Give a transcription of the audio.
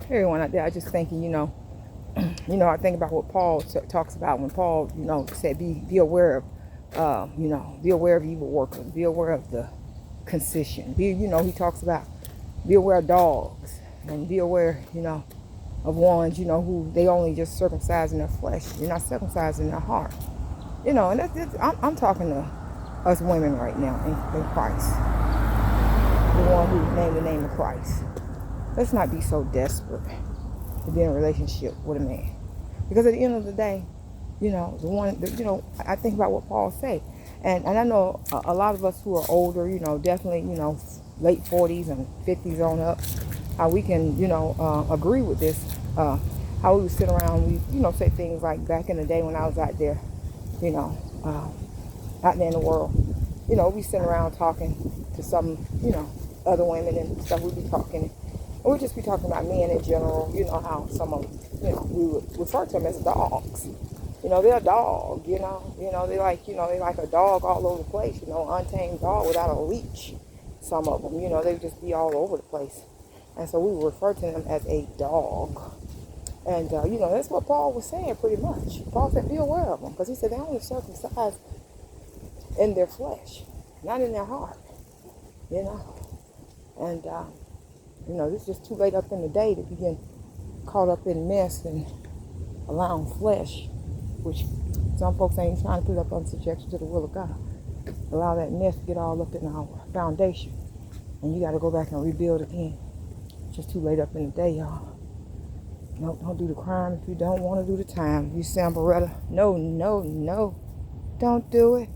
everyone out there, I just thinking, I think about what Paul talks about when Paul, said, be aware of, be aware of evil workers, be aware of the concision. He talks about be aware of dogs and be aware, of ones, who they only just circumcise in their flesh. You're not circumcised in their heart. And I'm talking to us women right now in Christ. The one who named the name of Christ. Let's not be so desperate to be in a relationship with a man. Because at the end of the day, I think about what Paul said. And I know a lot of us who are older, definitely, late 40s and 50s on up, how we can, agree with this. How we would sit around, we, say things like back in the day when I was out there, out there in the world. We sit around talking to some, other women and stuff. We'd be talking. And we'd just be talking about men in general. How some of them, we would refer to them as dogs. They're a dog, they like a dog all over the place, untamed dog without a leash. Some of them, they would just be all over the place. And so we would refer to them as a dog. And, that's what Paul was saying pretty much. Paul said, be aware of them. Because he said they only circumcised in their flesh, not in their heart, And, it's just too late up in the day to begin caught up in mess and allowing flesh, which some folks ain't trying to put up on subjection to the will of God. Allow that mess to get all up in our foundation. And you got to go back and rebuild again. It's just too late up in the day, y'all. No, don't do the crime if you don't want to do the time. You say, Beretta, no, don't do it.